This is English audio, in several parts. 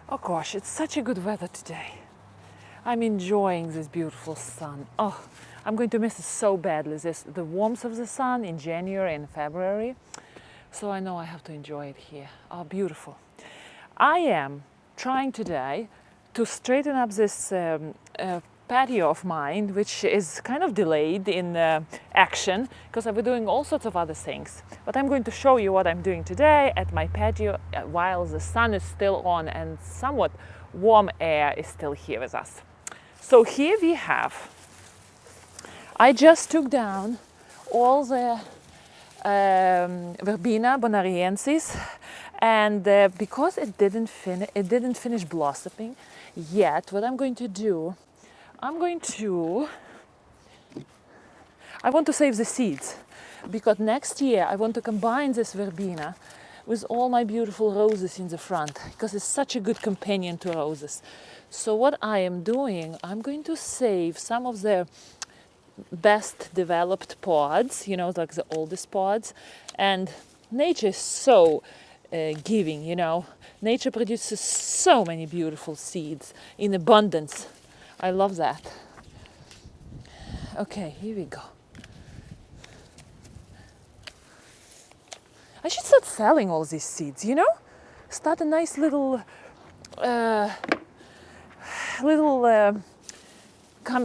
Oh gosh, it's such a good weather today. I'm enjoying this beautiful sun. Oh, I'm going to miss it so badly. The warmth of the sun in January and February. So I know I have to enjoy it here. Oh, beautiful. I am trying today to straighten up this patio of mine, which is kind of delayed in action because I was doing all sorts of other things. But I'm going to show you what I'm doing today at my patio while the sun is still on and somewhat warm air is still here with us. So here we have, I just took down all the verbena bonariensis, and because it didn't finish blossoming yet, what I'm going to do, I want to save the seeds because next year I want to combine this verbena with all my beautiful roses in the front because it's such a good companion to roses. So what I am doing, I'm going to save some of the best developed pods, like the oldest pods. And nature is so giving, Nature produces so many beautiful seeds in abundance. I love that. Okay, here we go. I should start selling all these seeds, Start a nice little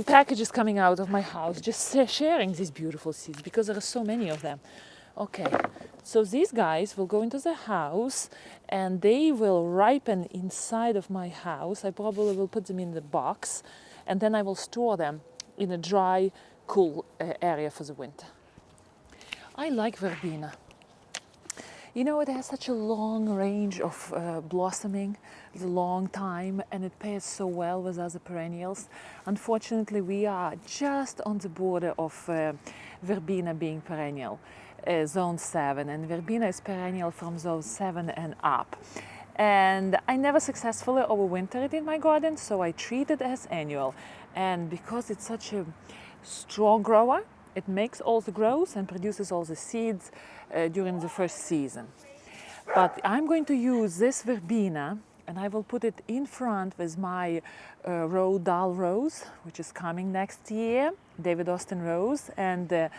packages coming out of my house, just sharing these beautiful seeds because there are so many of them. Okay, so these guys will go into the house and they will ripen inside of my house. I probably will put them in the box and then I will store them in a dry, cool area for the winter. I like verbena. It has such a long range of blossoming, it's a long time, and it pairs so well with other perennials. Unfortunately, we are just on the border of verbena being perennial, zone 7, and verbena is perennial from zone 7 and up. And I never successfully overwintered it in my garden, so I treat it as annual. And because it's such a strong grower, it makes all the growth and produces all the seeds during the first season. But I'm going to use this verbena and I will put it in front with my Dahl rose, which is coming next year, David Austin rose, and the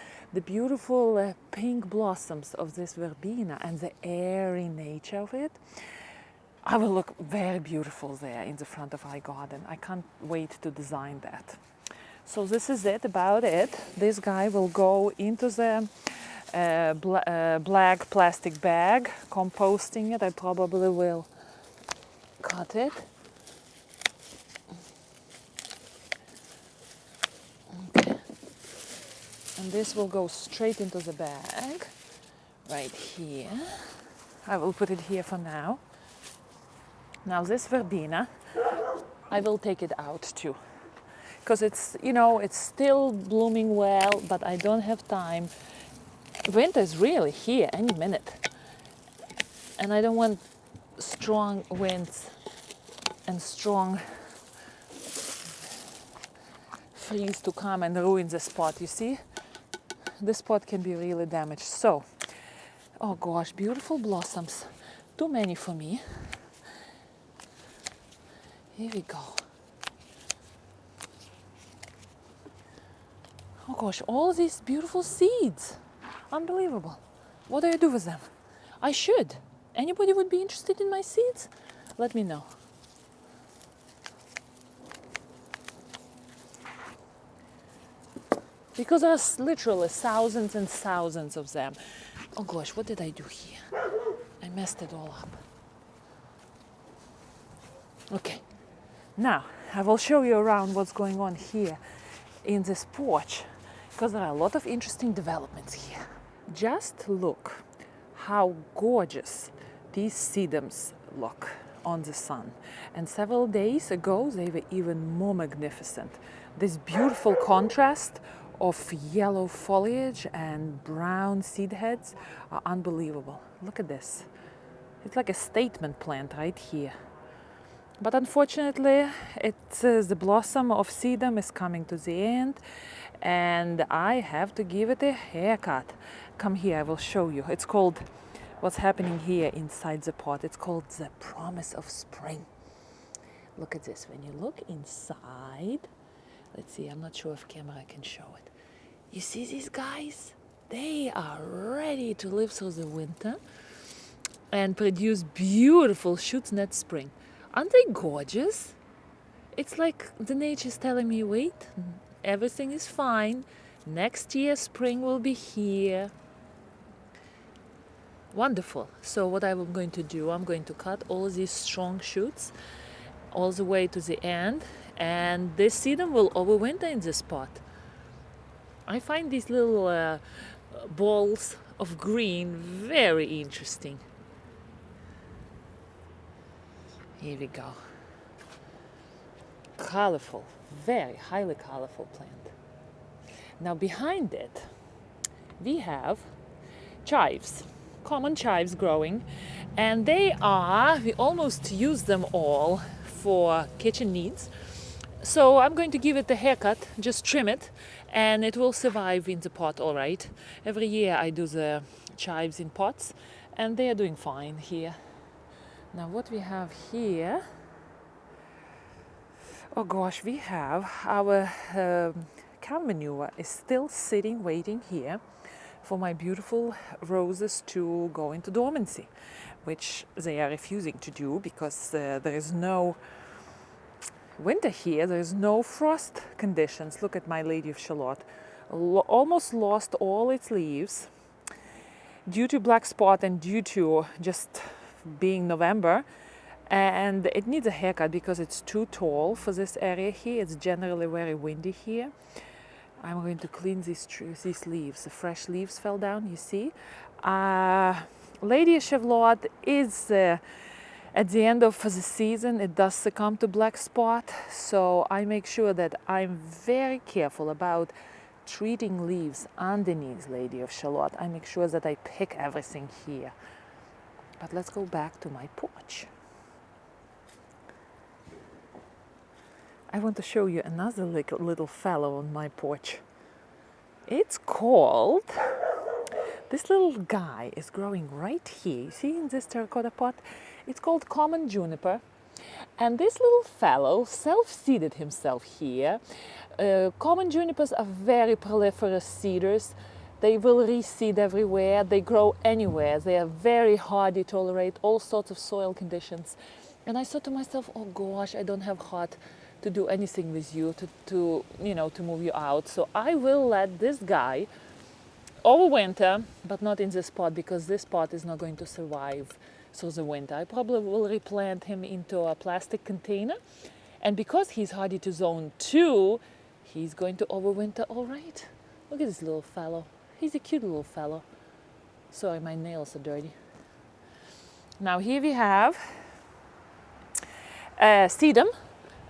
beautiful pink blossoms of this verbena and the airy nature of it. I will look very beautiful there in the front of our garden. I can't wait to design that. So this is about it. This guy will go into the black plastic bag, composting it. I probably will cut it. Okay. And this will go straight into the bag, right here. I will put it here for now. Now this verbena, I will take it out too. Because it's still blooming well, but I don't have time. Winter is really here any minute. And I don't want strong winds and strong freeze to come and ruin the spot, you see? This spot can be really damaged. So, oh gosh, beautiful blossoms. Too many for me. Here we go. Oh gosh, all these beautiful seeds. Unbelievable. What do I do with them? I should. Anybody would be interested in my seeds? Let me know. Because there's literally thousands and thousands of them. Oh gosh, what did I do here? I messed it all up. Okay, now I will show you around what's going on here in this porch, because there are a lot of interesting developments here. Just look how gorgeous these sedums look on the sun. And several days ago, they were even more magnificent. This beautiful contrast of yellow foliage and brown seed heads are unbelievable. Look at this. It's like a statement plant right here. But unfortunately, the blossom of sedum is coming to the end, and I have to give it a haircut. Come here, I will show you. It's called, what's happening here inside the pot, it's called the promise of spring. Look at this. When you look inside, let's see, I'm not sure if camera can show it. You see these guys? They are ready to live through the winter and produce beautiful shoots next spring. Aren't they gorgeous? It's like the nature's telling me, wait, everything is fine. Next year, spring will be here. Wonderful. So what I'm going to do, I'm going to cut all these strong shoots all the way to the end, and this sedum will overwinter in this pot. I find these little balls of green very interesting. Here we go. Colorful, very highly colorful plant. Now behind it we have chives, common chives growing, and we almost use them all for kitchen needs. So I'm going to give it a haircut, just trim it, and it will survive in the pot all right. Every year I do the chives in pots, and they are doing fine here. Now what we have here, oh gosh, we have our cow manure is still sitting waiting here for my beautiful roses to go into dormancy, which they are refusing to do because there is no winter here, there is no frost conditions. Look at my Lady of Shalott, almost lost all its leaves due to black spot and due to just being November, and it needs a haircut because it's too tall for this area here. It's generally very windy here. I'm going to clean these leaves. The fresh leaves fell down, you see. Lady of Shalott is at the end of the season, it does succumb to black spot, so I make sure that I'm very careful about treating leaves underneath Lady of Shalott. I make sure that I pick everything here. But let's go back to my porch. I want to show you another little fellow on my porch. It's called, this little guy is growing right here. You see in this terracotta pot? It's called common juniper. And this little fellow self-seeded himself here. Common junipers are very proliferous seeders. They will reseed everywhere. They grow anywhere. They are very hardy, tolerate all sorts of soil conditions. And I thought to myself, oh gosh, I don't have heart to do anything with you, to move you out. So I will let this guy overwinter, but not in this pot, because this pot is not going to survive through the winter. I probably will replant him into a plastic container, and because he's hardy to zone 2, he's going to overwinter all right. Look at this little fellow. He's a cute little fellow. Sorry, my nails are dirty. Now here we have sedum.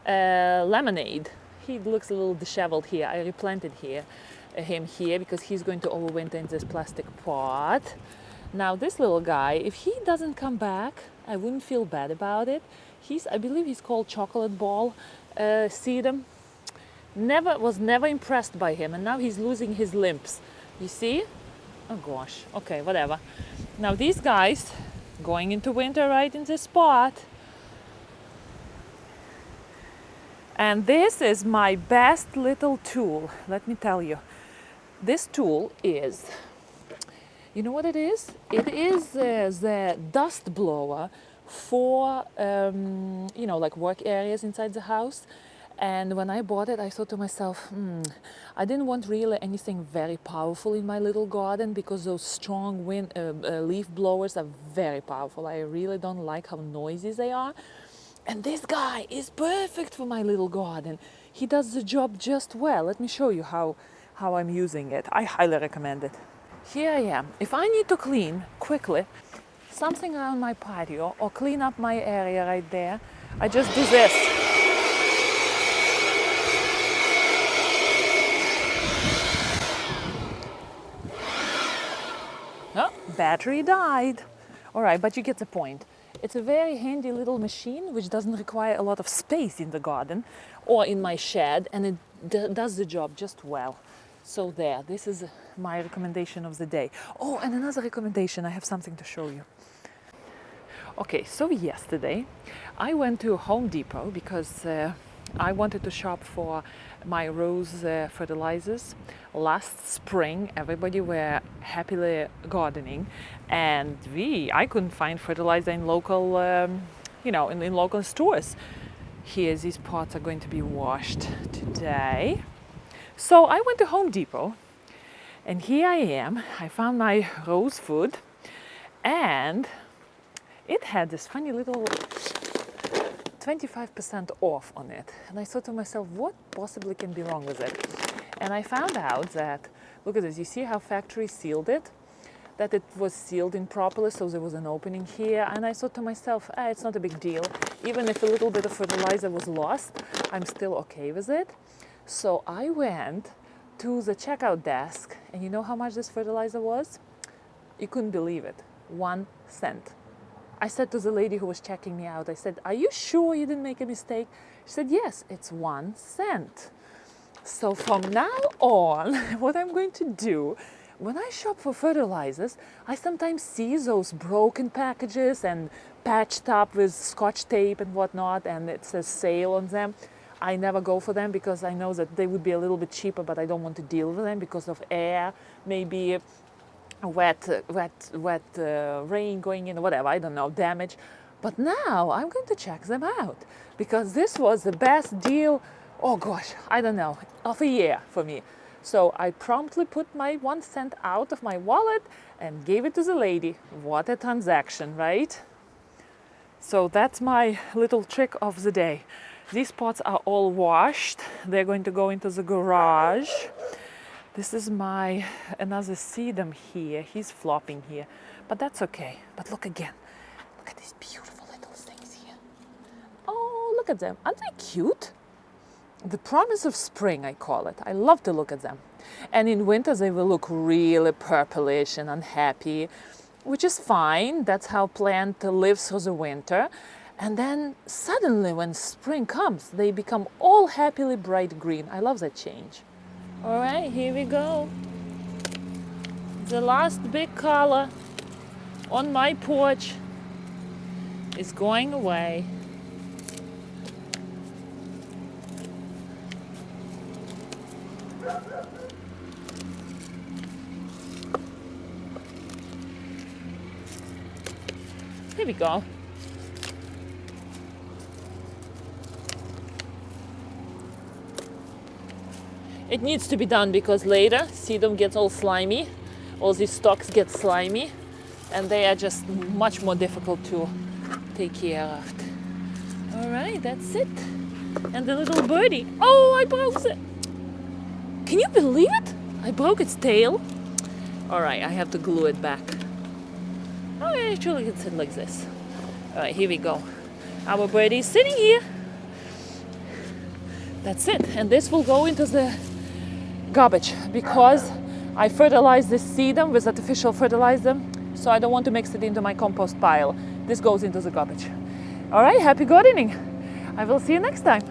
Lemonade. He looks a little disheveled here. I replanted him here because he's going to overwinter in this plastic pot. Now this little guy, if he doesn't come back, I wouldn't feel bad about it. I believe he's called chocolate ball sedum. Was never impressed by him, and now he's losing his limbs. You see? Oh gosh. Okay, whatever. Now these guys going into winter right in this spot. And this is my best little tool, let me tell you. This tool is, you know what it is? It is the dust blower for, like work areas inside the house. And when I bought it, I thought to myself, I didn't want really anything very powerful in my little garden, because those strong leaf blowers are very powerful. I really don't like how noisy they are. And this guy is perfect for my little garden. He does the job just well. Let me show you how I'm using it. I highly recommend it. Here I am. If I need to clean quickly something around my patio or clean up my area right there, I just do this. Oh, battery died. All right, but you get the point. It's a very handy little machine which doesn't require a lot of space in the garden or in my shed, and it does the job just well. So there, this is my recommendation of the day. Oh, and another recommendation, I have something to show you. Okay, so yesterday I went to Home Depot because I wanted to shop for my rose fertilizers. Last spring everybody were happily gardening, and I couldn't find fertilizer in local in local stores. Here, these pots are going to be washed today. So I went to Home Depot, and here I am. I found my rose food, and it had this funny little 25% off on it. And I thought to myself, what possibly can be wrong with it? And I found out that, look at this, you see how factory sealed it? That it was sealed improperly, so there was an opening here. And I thought to myself, it's not a big deal. Even if a little bit of fertilizer was lost, I'm still okay with it. So I went to the checkout desk, and you know how much this fertilizer was? You couldn't believe it, 1 cent. I said to the lady who was checking me out, I said, are you sure you didn't make a mistake? She said, yes, it's 1 cent. So from now on, what I'm going to do, when I shop for fertilizers, I sometimes see those broken packages and patched up with Scotch tape and whatnot, and it says sale on them. I never go for them because I know that they would be a little bit cheaper, but I don't want to deal with them because of air, maybe wet rain going in, whatever, I don't know, damage. But now I'm going to check them out because this was the best deal, oh gosh, I don't know, of a year for me. So I promptly put my 1 cent out of my wallet and gave it to the lady. What a transaction, right? So that's my little trick of the day. These pots are all washed. They're going to go into the garage. This is my another sedum here. He's flopping here, but that's okay. But look again. Look at these beautiful little things here. Oh, look at them. Aren't they cute? The promise of spring, I call it. I love to look at them. And in winter, they will look really purplish and unhappy, which is fine. That's how plant lives through the winter. And then suddenly, when spring comes, they become all happily bright green. I love that change. All right, here we go. The last big color on my porch is going away. Here we go. It needs to be done because later sedum gets all slimy, all these stalks get slimy, and they are just much more difficult to take care of. All right, that's it. And the little birdie, oh, I broke it. Can you believe it? I broke its tail. All right, I have to glue it back. Oh, I actually can sit like this. All right, here we go. Our birdie is sitting here. That's it, and this will go into the garbage because I fertilized this sedum with artificial fertilizer, so I don't want to mix it into my compost pile. This goes into the garbage. All right, happy gardening. I will see you next time.